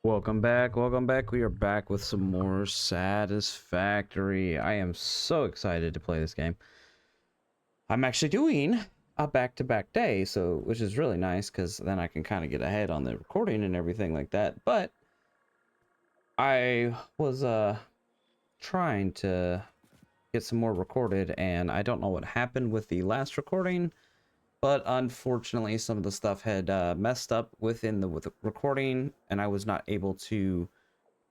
Welcome back, welcome back. We are back with some more Satisfactory. I am so excited to play this game. I'm actually doing a back-to-back day, so which is really nice because then I can kind of get ahead on the recording and everything like that. But I was trying to get some more recorded, and I don't know what happened with the last recording, but unfortunately some of the stuff had messed up with the recording, and I was not able to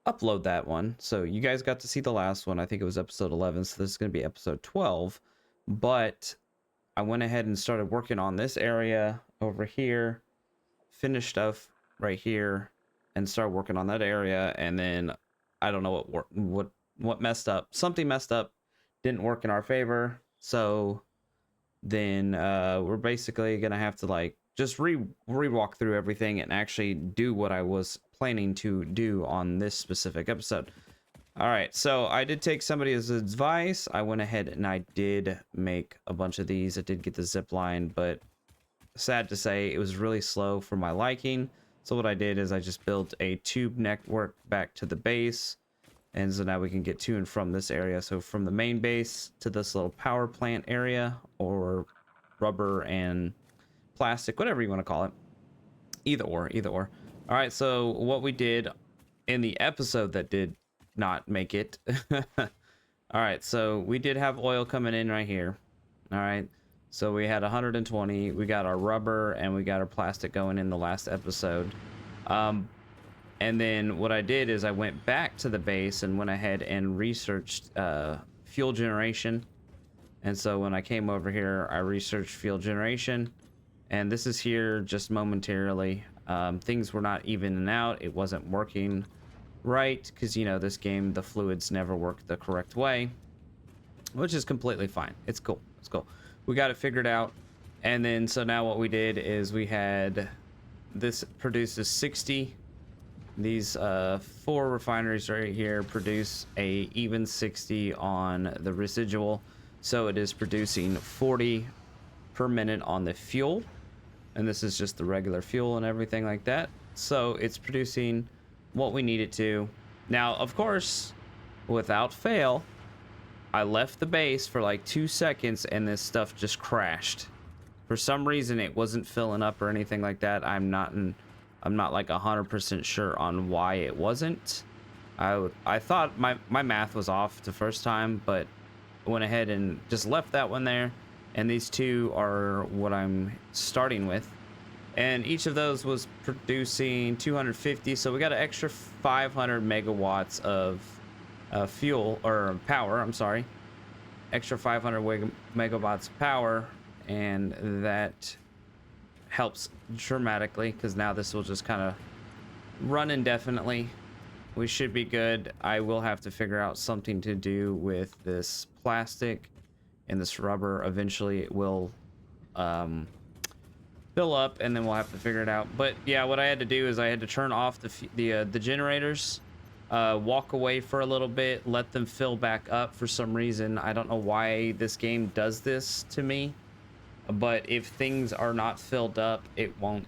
upload that one. So you guys got to see the last one. I think it was episode 11, so this is going to be episode 12. But I went ahead and started working on this area over here, finished stuff right here, and started working on that area. And then I don't know what messed up. Something messed up, didn't work in our favor. So then we're basically gonna have to like just re-walk through everything and actually do what I was planning to do on this specific episode. All right, so I did take somebody's advice. I went ahead and I did make a bunch of these. I did get the zip line, but sad to say it was really slow for my liking. So what I did is I just built a tube network back to the base, and so now we can get to and from this area. So from the main base to this little power plant area, or rubber and plastic, whatever you want to call it. Either or. All right, so what we did in the episode that did not make it. All right, so we did have oil coming in right here. All right, so we had 120. We got our rubber and we got our plastic going in the last episode. And then what I did is I went back to the base and went ahead and researched fuel generation. And so when I came over here, I researched fuel generation. And this is here just momentarily. Things were not evening out. It wasn't working right because, you know, this game, the fluids never work the correct way, which is completely fine. It's cool. It's cool. We got it figured out. And then so now what we did is we had this produces 60. These 4 refineries right here produce a even 60 on the residual. So it is producing 40 per minute on the fuel. And this is just the regular fuel and everything like that. So it's producing what we need it to. Now, of course, without fail, I left the base for like 2 seconds and this stuff just crashed. For some reason, it wasn't filling up or anything like that. I'm not like 100% sure on why it wasn't. I thought my math was off the first time, but I went ahead and just left that one there. And these 2 are what I'm starting with. And each of those was producing 250. So we got an extra 500 megawatts of fuel or power. I'm sorry. Extra 500 megawatts of power. And that helps dramatically because now this will just kind of run indefinitely. We should be good. I will have to figure out something to do with this plastic and this rubber. Eventually it will fill up and then we'll have to figure it out. But yeah, what I had to do is I had to turn off the generators, walk away for a little bit, let them fill back up. For some reason, I don't know why this game does this to me, but if things are not filled up, it won't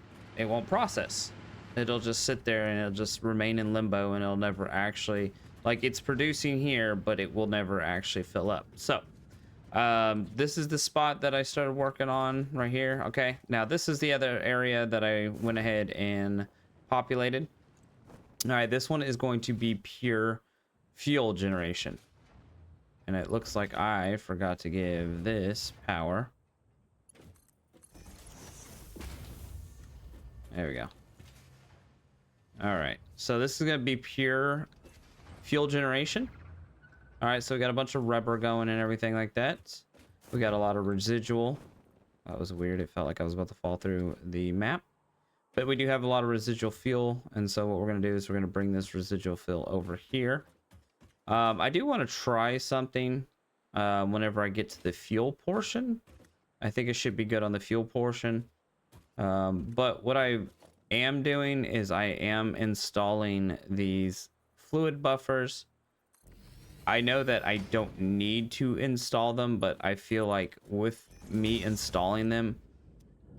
process. It'll just sit there and it'll just remain in limbo, and it'll never actually, like, it's producing here, but it will never actually fill up. So this is the spot that I started working on right here. Okay, now this is the other area that I went ahead and populated. All right, this one is going to be pure fuel generation, and it looks like I forgot to give this power. There we go. All right, so this is going to be pure fuel generation. All right, so we got a bunch of rubber going and everything like that. We got a lot of residual. That was weird. It felt like I was about to fall through the map. But we do have a lot of residual fuel, and so what we're going to do is we're going to bring this residual fuel over here. I do want to try something whenever I get to the fuel portion. I think it should be good on the fuel portion. But what I am doing is I am installing these fluid buffers. I know that I don't need to install them, but I feel like with me installing them,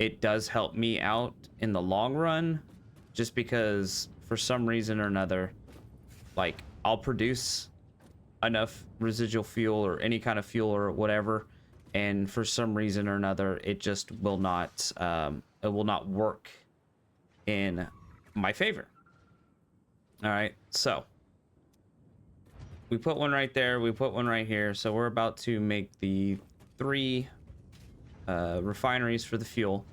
it does help me out in the long run. just because for some reason or another, like I'll produce enough residual fuel or any kind of fuel or whatever, and for some reason or another it just will not work in my favor. All right, so we put one right there, we put one right here, so we're about to make the 3 refineries for the fuel.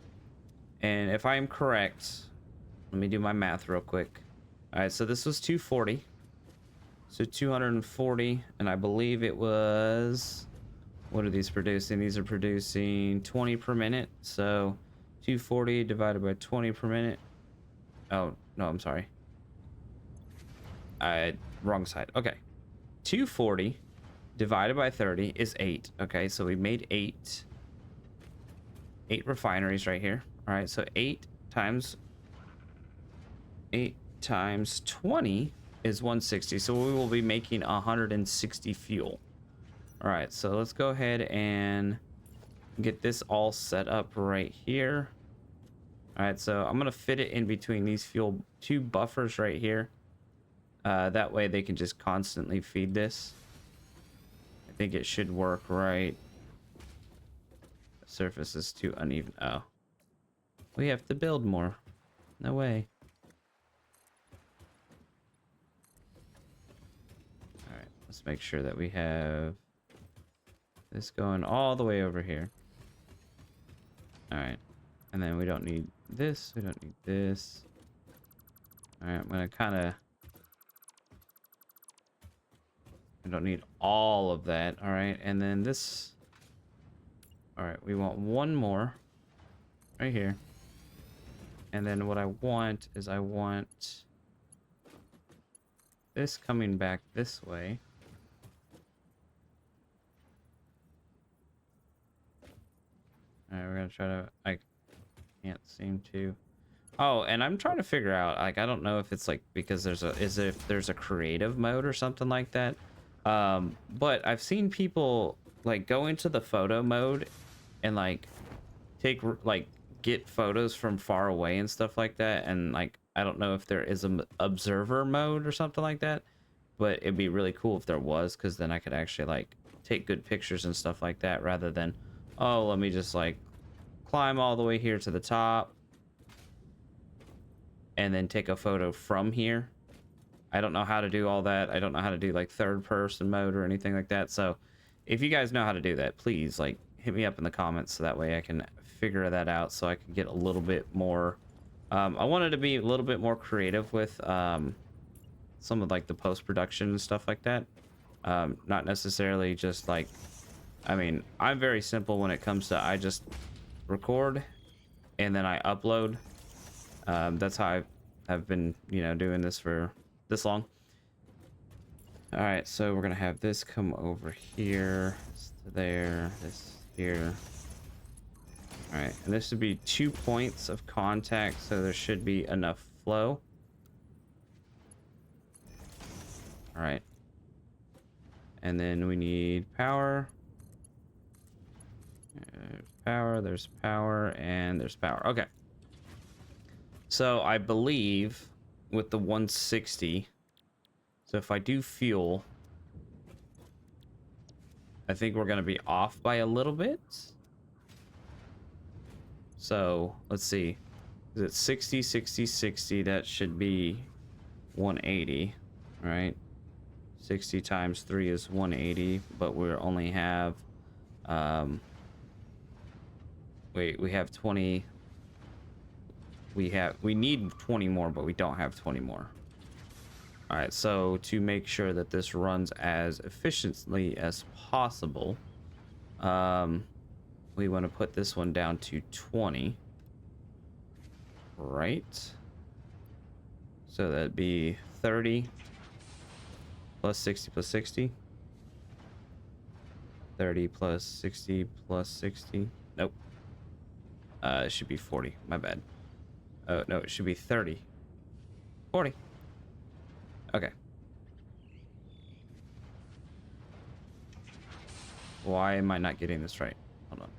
And if I am correct, let me do my math real quick. All right, so this was 240, so 240, and I believe it was, what are these producing? These are producing 20 per minute, so 240 divided by 20 per minute. Oh no, I'm sorry, wrong side. Okay, 240 divided by 30 is 8. Okay, so we made 8 refineries right here. All right, so 8 times 20 is 160, so we will be making 160 fuel. All right, so let's go ahead and get this all set up right here. All right, so I'm gonna fit it in between these 2 buffers right here. That way they can just constantly feed this. I think it should work right. The surface is too uneven. Oh, we have to build more. No way. All right, let's make sure that we have this going all the way over here. All right, and then we don't need this, we don't need this. All right, I'm gonna kind of, I don't need all of that. All right, and then this. All right, we want one more right here. And then what I want is I want this coming back this way. All right, we're gonna try to, I can't seem to. Oh, and I'm trying to figure out, like, I don't know if it's like because there's a creative mode or something like that. But I've seen people like go into the photo mode and like get photos from far away and stuff like that, and like I don't know if there is an observer mode or something like that, but it'd be really cool if there was, because then I could actually like take good pictures and stuff like that, rather than, oh, let me just like climb all the way here to the top and then take a photo from here. I don't know how to do all that. I don't know how to do like third person mode or anything like that. So if you guys know how to do that, please like hit me up in the comments, so that way I can figure that out, so I can get a little bit more, I wanted to be a little bit more creative with some of like the post-production and stuff like that. Not necessarily just like, I mean, I'm very simple when it comes to, I just record and then I upload. That's how I've been, you know, doing this for this long. All right, so we're gonna have this come over here, this to there, this here. All right, and this should be 2 points of contact, so there should be enough flow. All right, and then we need power. There's power, and there's power. Okay. So I believe with the 160, so if I do fuel, I think we're going to be off by a little bit. So let's see. Is it 60, 60, 60? That should be 180, right? 60 times 3 is 180, but we only have, wait, we have 20. We need 20 more, but we don't have 20 more. All right, so to make sure that this runs as efficiently as possible, we want to put this one down to 20, right? So that'd be 30 plus 60 plus 60. 30 plus 60 plus 60. Nope. It should be 40. My bad. Oh, no, it should be 30. 40. Okay. Why am I not getting this right? Hold on.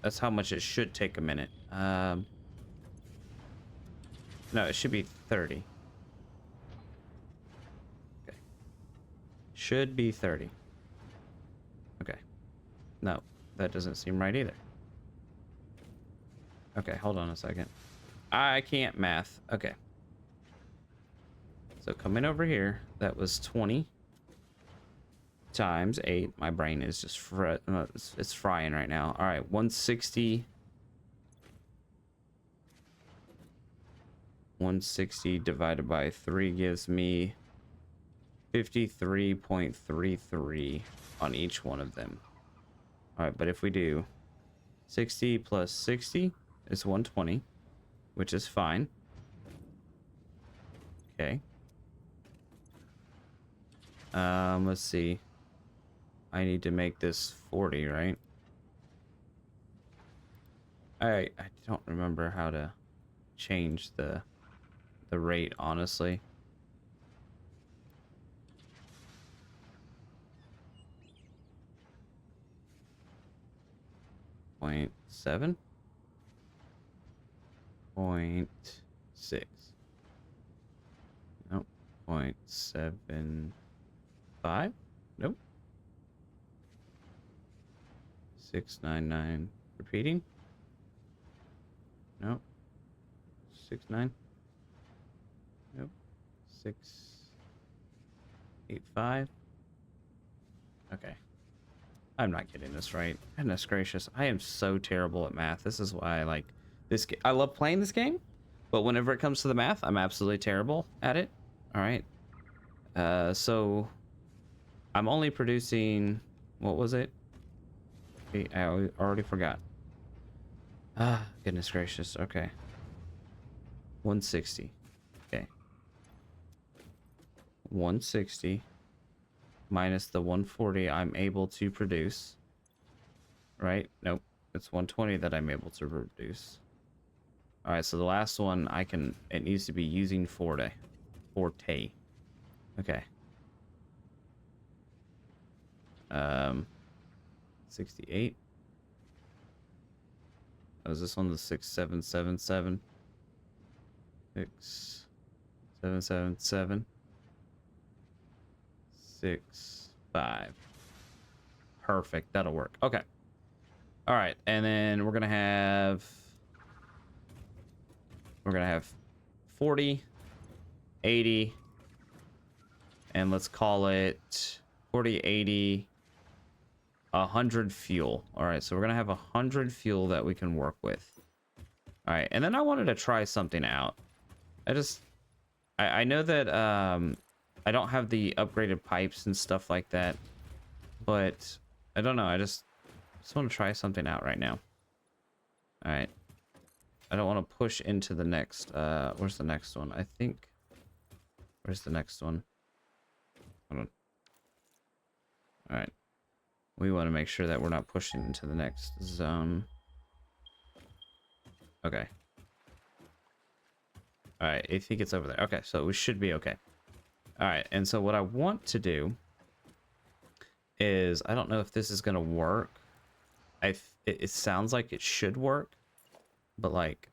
That's how much it should take a minute. No, it should be 30. Okay. Should be 30. Okay. No, that doesn't seem right either. Okay, hold on a second. I can't math. Okay. So coming over here, that was 20 times 8. My brain is just it's frying right now. All right, 160. 160 divided by 3 gives me 53.33 on each one of them. All right, but if we do 60 plus 60 is 120, which is fine. Okay. Let's see. I need to make this 40, right? I don't remember how to change the rate, honestly. Point 7. 0.6. Nope. 0.75. Nope. 699. Repeating. Nope. 69. Nope. 685. Okay. I'm not getting this right. Goodness gracious. I am so terrible at math. This is why I like this game. I love playing this game, but whenever it comes to the math, I'm absolutely terrible at it. All right. So I'm only producing, what was it? I already forgot. Ah, goodness gracious. Okay. 160. Okay. 160 minus the 140 I'm able to produce. Right? Nope. It's 120 that I'm able to produce. All right, so the last one it needs to be using forte. Okay. 68. Oh, is this on the 6777? 6777. 65. Perfect. That'll work. Okay. All right, and then we're gonna have 40, 80, and let's call it 40, 80, 100 fuel. All right, so we're gonna have 100 fuel that we can work with. All right, and then I wanted to try something out. I know that I don't have the upgraded pipes and stuff like that, but I don't know. I just want to try something out right now. All right. I don't want to push into the next. Where's the next one? I think. Where's the next one? Hold on. All right. We want to make sure that we're not pushing into the next zone. Okay. All right. I think it's over there. Okay. So we should be okay. All right. And so what I want to do is, I don't know if this is going to work. It sounds like it should work, but like,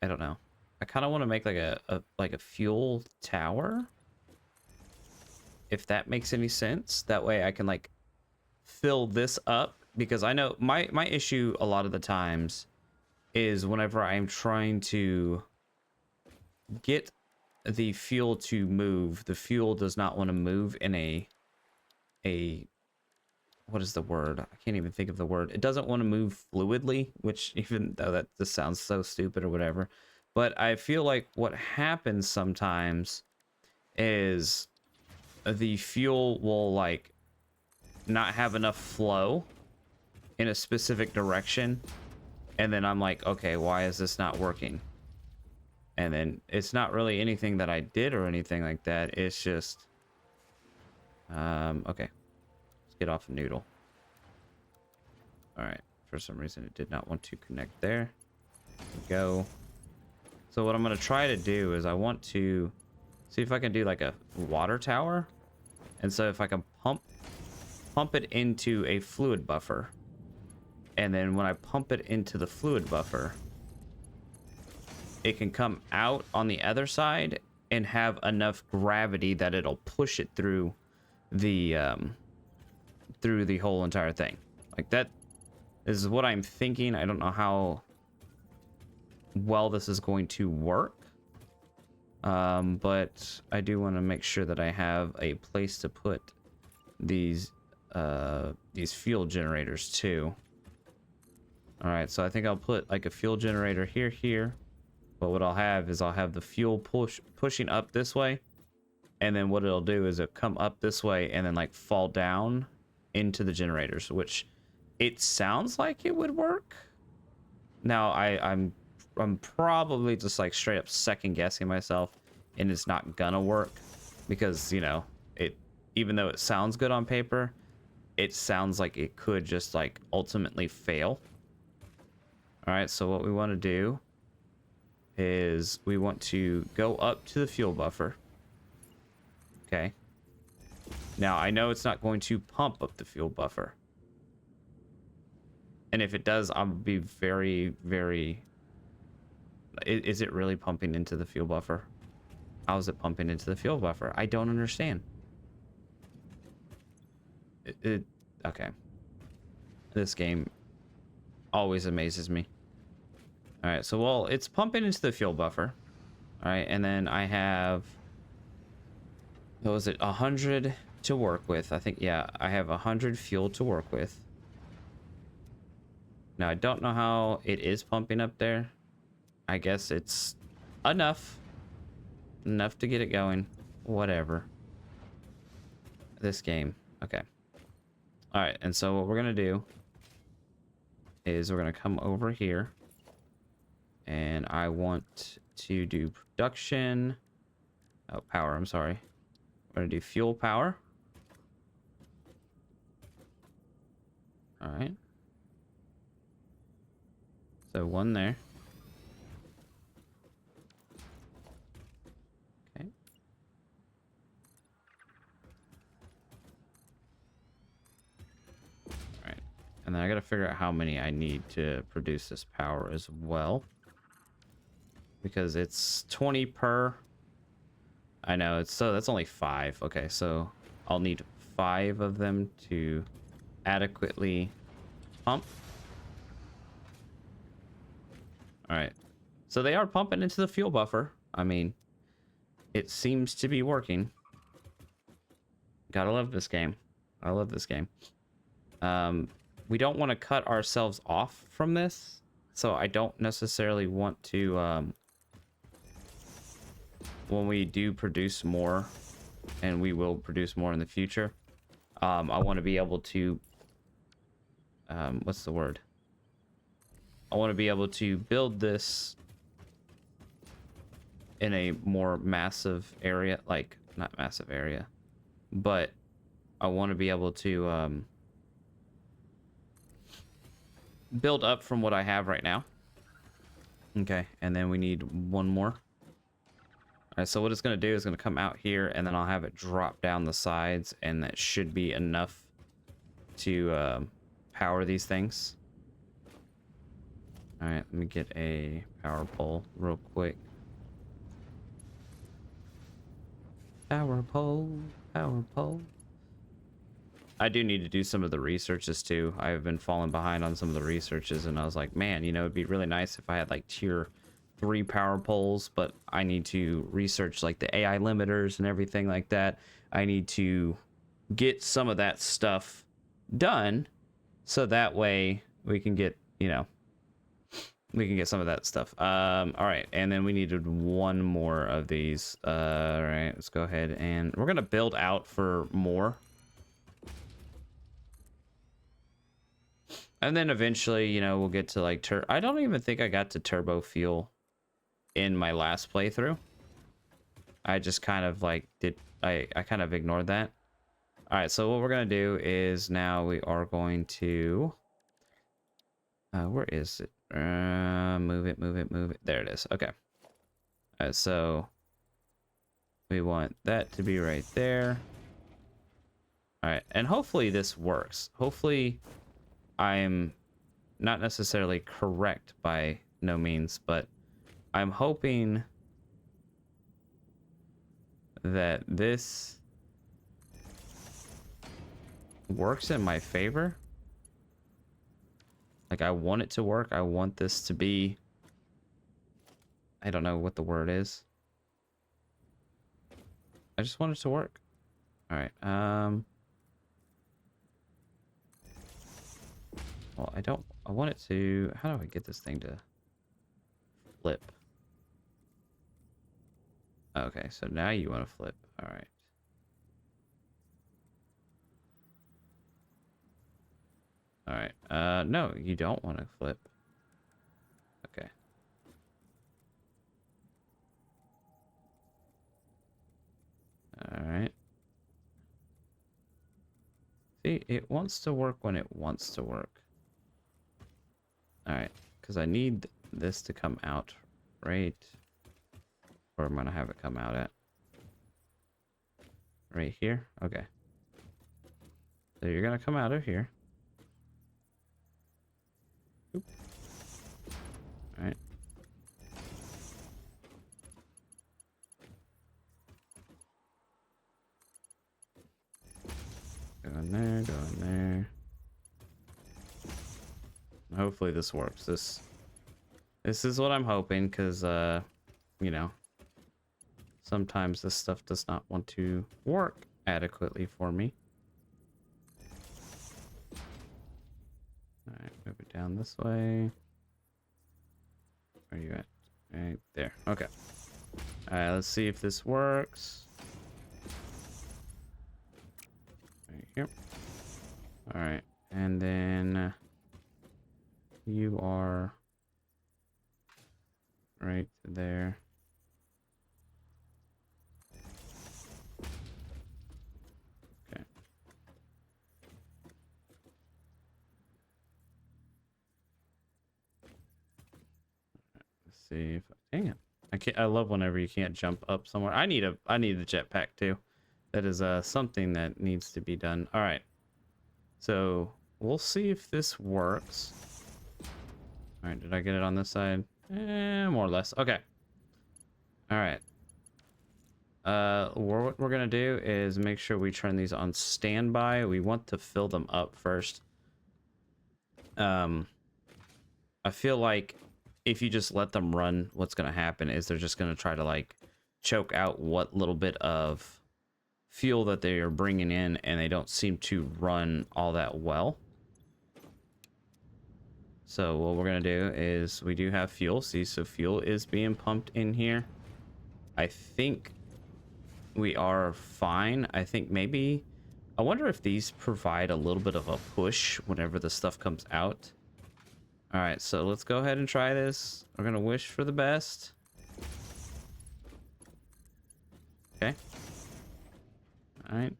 I don't know. I kind of want to make like a fuel tower, if that makes any sense. That way I can like fill this up, because I know my issue a lot of the times is whenever I'm trying to get the fuel to move, the fuel does not want to move in a what is the word? I can't even think of the word. It doesn't want to move fluidly, which, even though that just sounds so stupid or whatever, but I feel like what happens sometimes is the fuel will like not have enough flow in a specific direction, and then I'm like, okay, why is this not working? And then it's not really anything that I did or anything like that. It's just okay. Get off a noodle. All right. For some reason, it did not want to connect there. There we go. So what I'm going to try to do is I want to see if I can do like a water tower. And so if I can pump it into a fluid buffer. And then when I pump it into the fluid buffer, it can come out on the other side and have enough gravity that it'll push it through the whole entire thing. Like, that is what I'm thinking. I don't know how well this is going to work, but I do want to make sure that I have a place to put these fuel generators too. All right, so I think I'll put like a fuel generator here. But what I'll have is I'll have the fuel pushing up this way, and then what it'll do is it'll come up this way and then like fall down into the generators, which it sounds like it would work. Now I'm probably just like straight up second guessing myself, and it's not gonna work because, you know, it, even though it sounds good on paper, it sounds like it could just like ultimately fail. All right, so what we want to do is we want to go up to the fuel buffer. Okay. Now, I know it's not going to pump up the fuel buffer. And if it does, I'll be very, very... Is it really pumping into the fuel buffer? How is it pumping into the fuel buffer? I don't understand. Okay. This game always amazes me. All right, so, well, it's pumping into the fuel buffer. All right, and then I have, what was it, 100 to work with. I think, yeah, I have 100 fuel to work with. Now, I don't know how it is pumping up there. I guess it's enough to get it going. Whatever. This game. Okay. All right, and so what we're going to do is we're going to come over here. And I want to do production. Oh, power, I'm sorry. We're going to do fuel power. All right. So one there. Okay. All right. And then I got to figure out how many I need to produce this power as well. Because it's 20 per. I know, it's so that's only 5. Okay, so I'll need 5 of them to adequately pump. All right, so they are pumping into the fuel buffer. I mean, it seems to be working. Gotta love this game. I love this game. We don't want to cut ourselves off from this, so I don't necessarily want to when we do produce more, and we will produce more in the future, I want to be able to what's the word? I want to be able to build this in a more massive area, like, not massive area, but I want to be able to build up from what I have right now. Okay, and then we need one more. All right, so what it's going to do is going to come out here, and then I'll have it drop down the sides, and that should be enough to power these things. All right, let me get a power pole real quick. Power pole, power pole. I do need to do some of the researches too. I've been falling behind on some of the researches, and I was like, man, you know, it'd be really nice if I had like tier 3 power poles, but I need to research like the AI limiters and everything like that. I need to get some of that stuff done, so that way we can get, you know, we can get some of that stuff. All right, and then we needed one more of these. All right, let's go ahead, and we're gonna build out for more. And then eventually, you know, we'll get to like I don't even think I got to turbo fuel in my last playthrough. I just kind of like I kind of ignored that. All right, so what we're gonna do is now we are going to where is it? Move it, move it, move it. There it is. Okay. So we want that to be right there. All right, and hopefully this works. Hopefully I'm not necessarily correct by no means, but I'm hoping that this works in my favor. Like, I want it to work. I want this to be... I don't know what the word is. I just want it to work. Alright, well, I want it to... How do I get this thing to flip? Okay, so now you want to flip. Alright. Alright, no, you don't want to flip. Okay. Alright. See, it wants to work when it wants to work. Alright, because I need this to come out right where I'm going to have it come out at. Right here? Okay. So you're going to come out of here. Oop. Alright. Go in there, go in there. Hopefully this works. This is what I'm hoping, because you know, sometimes this stuff does not want to work adequately for me. Alright, move it down this way. Where are you at? Right there. Okay. Alright, let's see if this works. Right here. Alright, and then you are right there. Okay. Let's see if dang it. I love whenever you can't jump up somewhere. I need a jetpack too. That is something that needs to be done. All right. So we'll see if this works. All right, did I get it on this side? More or less. Okay. All right. What we're gonna do is make sure we turn these on standby. We want to fill them up first. I feel like if you just let them run, what's gonna happen is they're just gonna try to like choke out what little bit of fuel that they are bringing in, and they don't seem to run all that well. So what we're gonna do is we do have fuel. See, so fuel is being pumped in here. I think we are fine. I think maybe, I wonder if these provide a little bit of a push whenever the stuff comes out. All right, so let's go ahead and try this. We're gonna wish for the best. Okay. All right.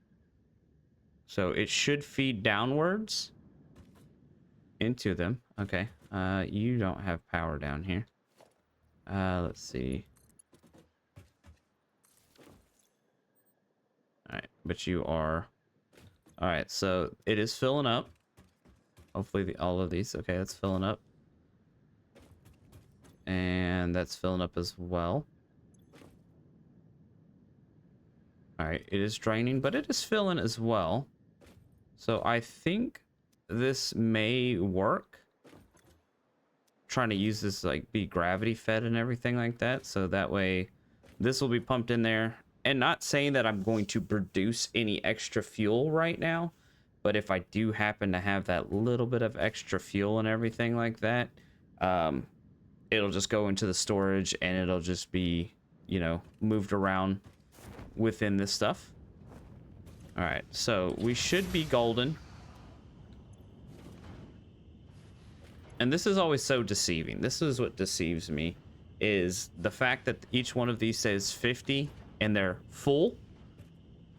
So it should feed downwards into them. Okay. You don't have power down here. Let's see. All right, but you are. All right, so it is filling up. Hopefully all of these. Okay, that's filling up. And that's filling up as well. All right, it is draining, but it is filling as well. So I think this may work. Trying to use this like be gravity fed and everything like that. So that way this will be pumped in there. And not saying that I'm going to produce any extra fuel right now, but if I do happen to have that little bit of extra fuel and everything like that, it'll just go into the storage and it'll just be, you know, moved around within this stuff. All right, so we should be golden. And this is always so deceiving. This is what deceives me, is the fact that each one of these says 50 and they're full.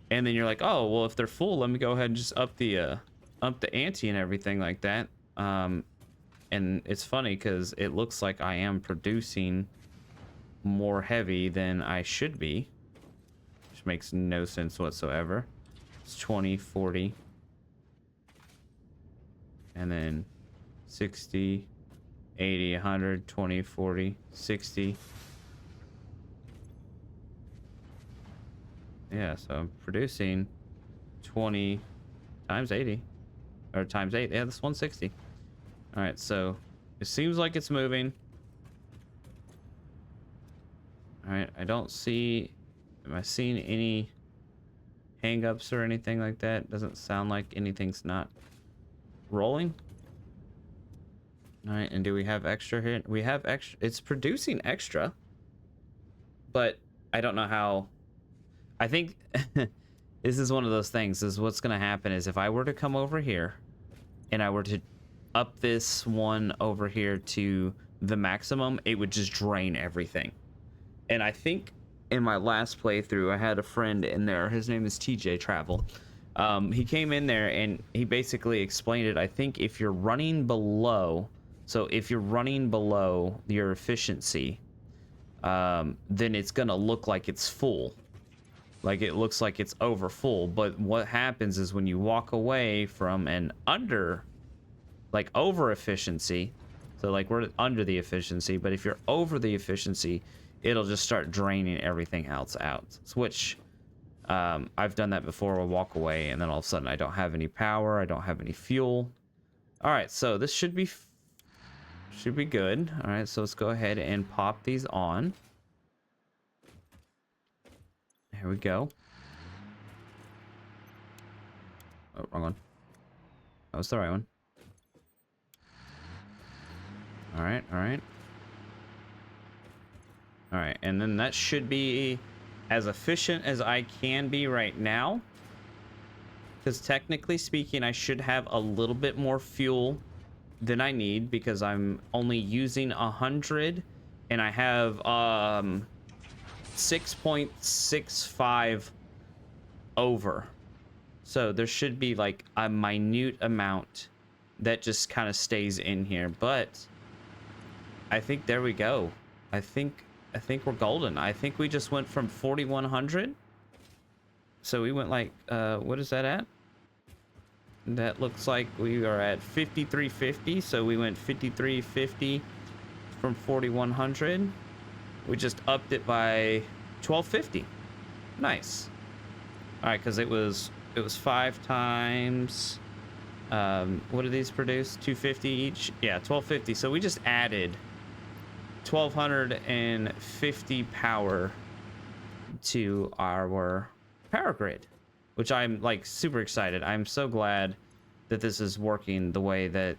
And then you're like, oh, well, if they're full, let me go ahead and just up the ante and everything like that. And it's funny because it looks like I am producing more heavy than I should be, which makes no sense whatsoever. It's 20, 40, and then 60, 80, 100, 20, 40, 60. Yeah, so I'm producing 20 times 80. Or times 8. Yeah, that's 160. All right, so it seems like it's moving. All right, I don't see... Am I seeing any hang-ups or anything like that? Doesn't sound like anything's not rolling. All right, and do we have extra here? We have extra. It's producing extra, but I don't know how. I think this is one of those things. Is what's going to happen is if I were to come over here and I were to up this one over here to the maximum, it would just drain everything. And I think in my last playthrough, I had a friend in there. His name is TJ Travel. He came in there and he basically explained it. I think if you're running below, so if you're running below your efficiency, then it's gonna look like it's full. Like it looks like it's over full. But what happens is when you walk away from an under, like over efficiency, so like we're under the efficiency, but if you're over the efficiency, it'll just start draining everything else out. Which I've done that before. We'll walk away and then all of a sudden I don't have any power. I don't have any fuel. All right, so this should be good. All right, so let's go ahead and pop these on. Here we go. Oh, wrong one. That was the right one. All right, all right. All right, and then that should be as efficient as I can be right now. Because technically speaking, I should have a little bit more fuel than I need because I'm only using 100 and I have 6.65 over. So there should be like a minute amount that just kind of stays in here. But I think there we go. I think we're golden. I think we just went from 4,100. So we went like, what is that at? That looks like we are at 5,350. So we went 5,350 from 4,100. We just upped it by 1,250. Nice. All right, because it was 5 times. What do these produce? 250 each. Yeah, 1,250. So we just added 1,250 power to our power grid, which I'm like super excited. I'm so glad that this is working the way that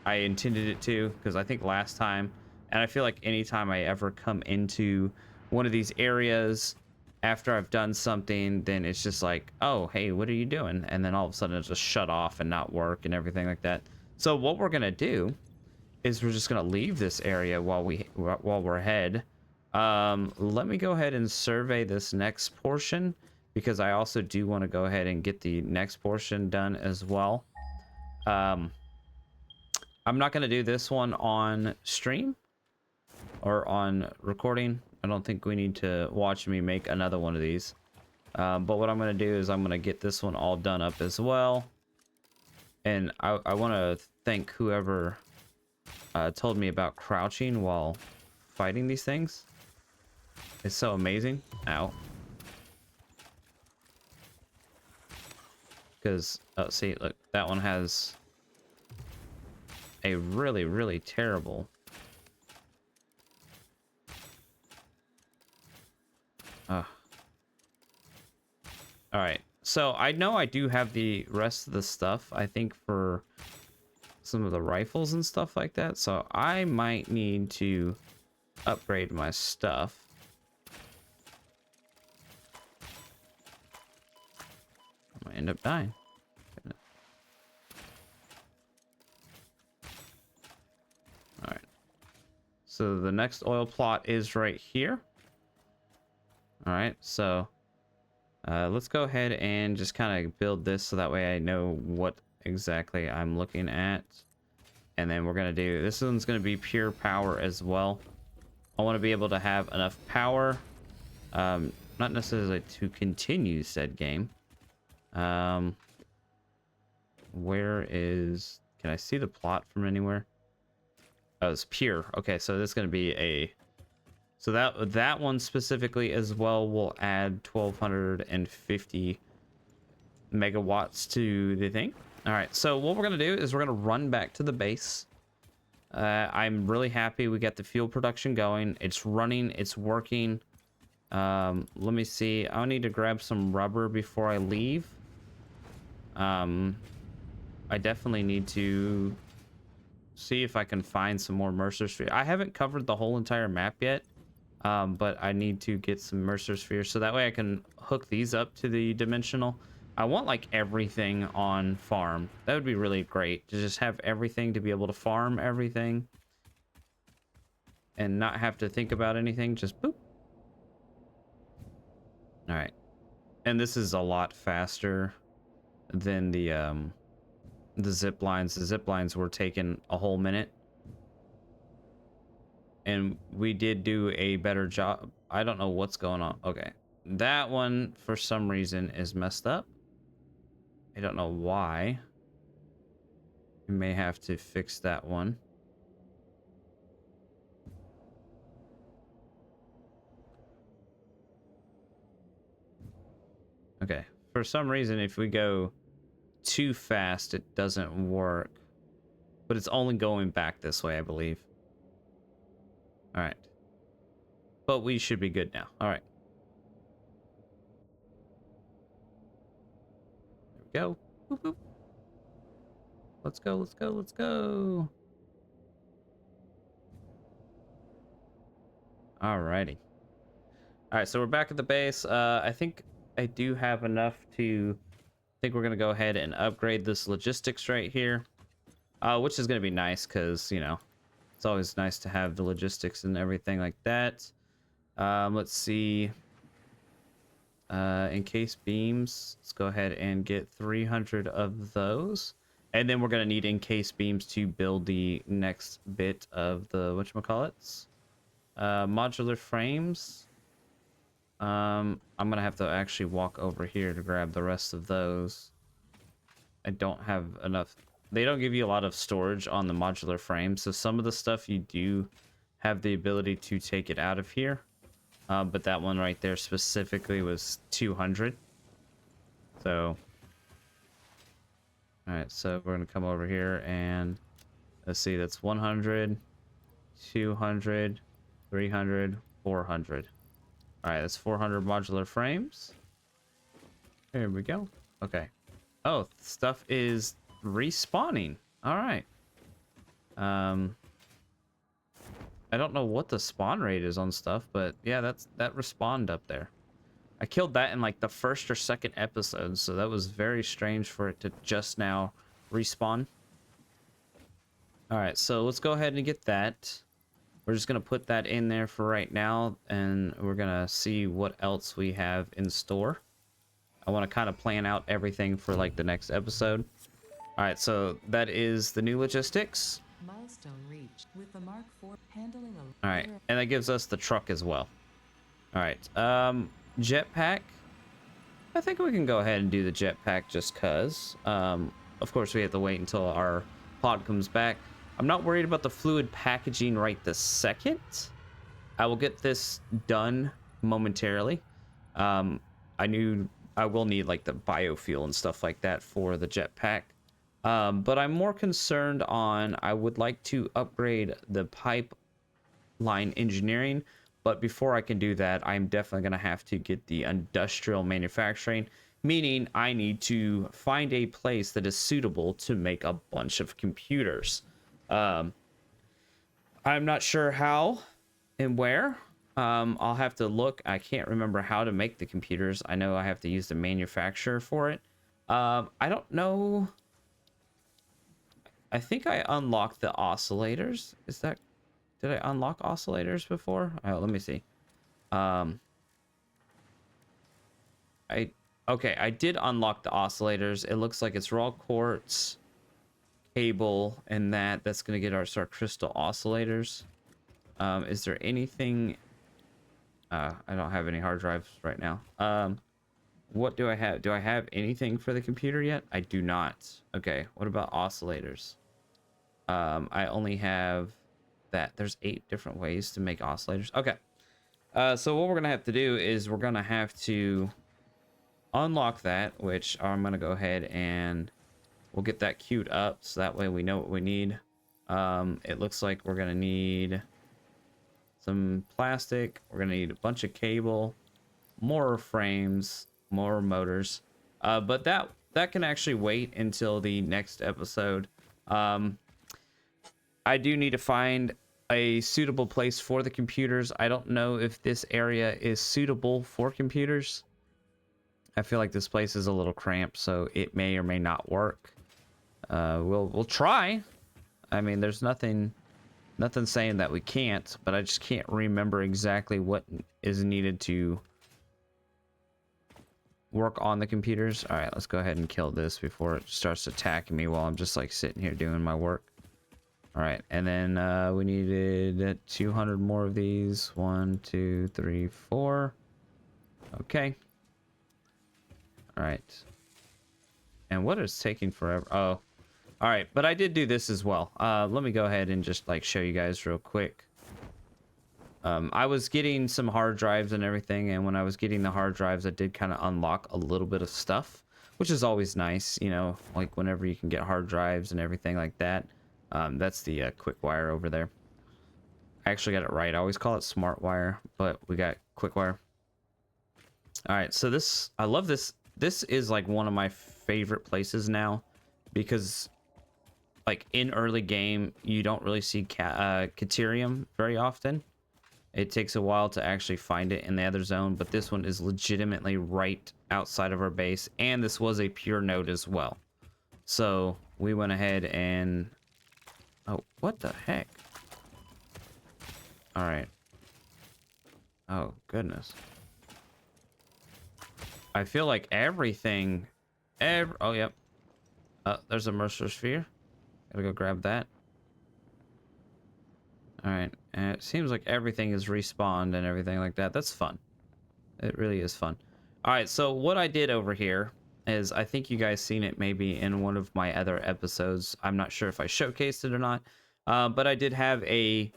I intended it to, because I think last time, and I feel like anytime I ever come into one of these areas after I've done something, then it's just like, oh, hey, what are you doing? And then all of a sudden it's just shut off and not work and everything like that. So what we're gonna do is we're just gonna leave this area while we're ahead. Let me go ahead and survey this next portion, because I also do want to go ahead and get the next portion done as well. I'm not going to do this one on stream or on recording. I don't think we need to watch me make another one of these. But what I'm going to do is I'm going to get this one all done up as well. And I want to thank whoever told me about crouching while fighting these things. It's so amazing. Ow. Because, oh, see, look, that one has a really, really terrible... Alright, so I know I do have the rest of the stuff, I think, for some of the rifles and stuff like that, so I might need to upgrade my stuff. I might end up dying. Alright. So the next oil plot is right here. Alright, so let's go ahead and just kind of build this so that way I know what exactly I'm looking at. And then we're going to do, this one's going to be pure power as well. I want to be able to have enough power, not necessarily to continue said game. Where is, can I see the plot from anywhere? Oh, it's pure. Okay, so this is going to be a... So that one specifically as well will add 1250 megawatts to the thing. All right, so what we're going to do is we're going to run back to the base. I'm really happy we got the fuel production going. It's running, it's working. Let me see. I'll need to grab some rubber before I leave. I definitely need to see if I can find some more Mercer Sphere. I haven't covered the whole entire map yet, but I need to get some Mercer Spheres so that way I can hook these up to the dimensional. I want like everything on farm. That would be really great to just have everything to be able to farm everything and not have to think about anything. Just boop. All right. And this is a lot faster than the zip lines. The zip lines were taking a whole minute. And we did do a better job. I don't know what's going on. Okay. That one, for some reason, is messed up. I don't know why. We may have to fix that one. Okay. For some reason, if we go too fast, it doesn't work. But it's only going back this way, I believe. All right. But we should be good now. All right. There we go. Boop, boop. Let's go, let's go, let's go. Alrighty. All right, so we're back at the base. I think I do have enough to... I think we're going to go ahead and upgrade this logistics right here. Which is going to be nice because, you know, it's always nice to have the logistics and everything like that. Let's see. Encased beams. Let's go ahead and get 300 of those. And then we're going to need encased beams to build the next bit of the whatchamacallits. Modular frames. I'm going to have to actually walk over here to grab the rest of those. I don't have enough. They don't give you a lot of storage on the modular frame. So some of the stuff you do have the ability to take it out of here. But that one right there specifically was 200. So... Alright, so we're going to come over here and let's see, that's 100, 200, 300, 400. Alright, that's 400 modular frames. There we go. Okay. Oh, stuff is respawning. Alright. I don't know what the spawn rate is on stuff, but yeah, that respawned up there. I killed that in like the first or second episode, so that was very strange for it to just now respawn. Alright, so let's go ahead and get that. We're just going to put that in there for right now, and we're going to see what else we have in store. I want to kind of plan out everything for like the next episode. Alright, so that is the new logistics. Milestone reached with the Mark IV handling a... Alright, and that gives us the truck as well. Alright, jetpack. I think we can go ahead and do the jetpack just cuz. Of course, we have to wait until our pod comes back. I'm not worried about the fluid packaging right this second. I will get this done momentarily. I knew I will need like the biofuel and stuff like that for the jetpack. But I'm more concerned on, I would like to upgrade the pipeline engineering. But before I can do that, I'm definitely going to have to get the industrial manufacturing, meaning I need to find a place that is suitable to make a bunch of computers. I'm not sure how and where. I'll have to look. I can't remember how to make the computers. I know I have to use the manufacturer for it. I don't know. I think I unlocked the oscillators. Is that... Did I unlock oscillators before? Oh, let me see. Okay, I did unlock the oscillators. It looks like it's raw quartz, cable, and that's gonna get our crystal oscillators. Is there anything? I don't have any hard drives right now. What do I have? Do I have anything for the computer yet? I do not. Okay, what about oscillators? I only have that. There's 8 different ways to make oscillators. Okay. So what we're gonna have to do is we're gonna have to unlock that, which I'm gonna go ahead and we'll get that queued up so that way we know what we need. It looks like we're gonna need some plastic. We're gonna need a bunch of cable, more frames, more motors. But that can actually wait until the next episode. I do need to find a suitable place for the computers. I don't know if this area is suitable for computers. I feel like this place is a little cramped, so it may or may not work. We'll try. I mean, there's nothing saying that we can't, but I just can't remember exactly what is needed to work on the computers. All right, let's go ahead and kill this before it starts attacking me while I'm just like sitting here doing my work. All right, and then we needed 200 more of these. 1, 2, 3, 4. Okay. All right. And what is taking forever? Oh, all right. But I did do this as well. Let me go ahead and just like show you guys real quick. I was getting some hard drives and everything, and when I was getting the hard drives, I did kind of unlock a little bit of stuff, which is always nice, you know, like whenever you can get hard drives and everything like that. That's the quick wire over there. I actually got it right. I always call it smart wire, but we got quick wire. All right, so this, I love this. This is like one of my favorite places now because like in early game, you don't really see Caterium very often. It takes a while to actually find it in the other zone, but this one is legitimately right outside of our base, and this was a pure node as well. So we went ahead and... Oh, what the heck? All right. Oh, goodness. I feel like everything... Oh, yep. There's a Mercer Sphere. Gotta go grab that. Alright, and it seems like everything is respawned and everything like that. That's fun. It really is fun. Alright, so what I did over here is, I think you guys seen it maybe in one of my other episodes. I'm not sure if I showcased it or not. But I did have a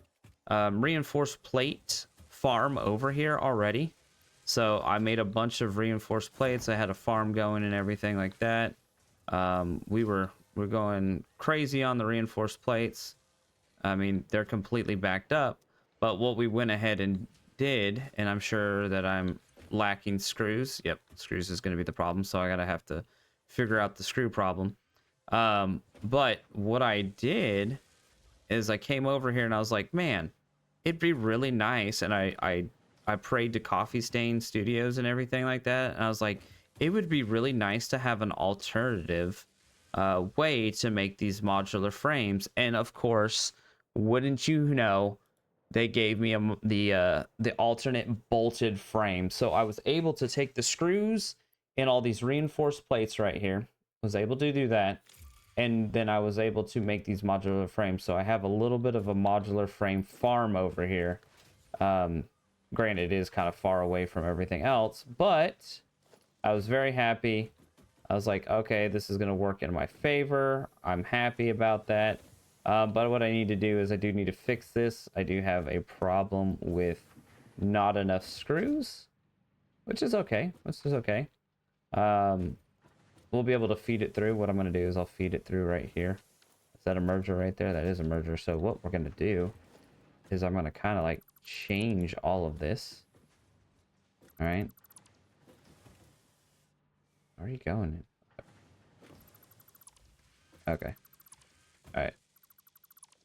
reinforced plate farm over here already. So I made a bunch of reinforced plates. I had a farm going and everything like that. We're going crazy on the reinforced plates. I mean, they're completely backed up, but what we went ahead and did, and I'm sure that I'm lacking screws. Yep, screws is going to be the problem, so I gotta have to figure out the screw problem. But what I did is I came over here and I was like, man, it'd be really nice, and I prayed to Coffee Stain Studios and everything like that, and I was like, it would be really nice to have an alternative way to make these modular frames. And of course, wouldn't you know, they gave me the alternate bolted frame. So I was able to take the screws and all these reinforced plates right here, was able to do that, and then I was able to make these modular frames. So I have a little bit of a modular frame farm over here. Granted, it is kind of far away from everything else, but I was very happy. I was like, okay, this is going to work in my favor. I'm happy about that. But what I need to do is I do need to fix this. I do have a problem with not enough screws, which is okay. This is okay. We'll be able to feed it through. What I'm going to do is I'll feed it through right here. Is that a merger right there? That is a merger. So what we're going to do is I'm going to kind of like change all of this. All right. Where are you going? Okay. All right.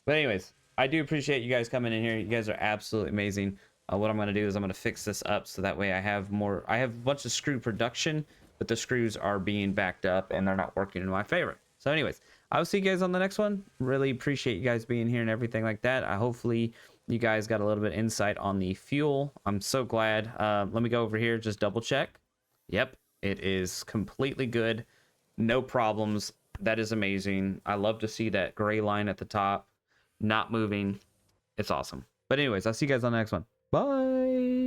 But anyways, I do appreciate you guys coming in here. You guys are absolutely amazing. What I'm going to do is I'm going to fix this up so that way I have more... I have a bunch of screw production, but the screws are being backed up and they're not working in my favor. So anyways, I will see you guys on the next one. Really appreciate you guys being here and everything like that. Hopefully you guys got a little bit of insight on the fuel. I'm so glad. Let me go over here, just double check. Yep, it is completely good. No problems. That is amazing. I love to see that gray line at the top not moving. It's awesome. But anyways, I'll see you guys on the next one. Bye.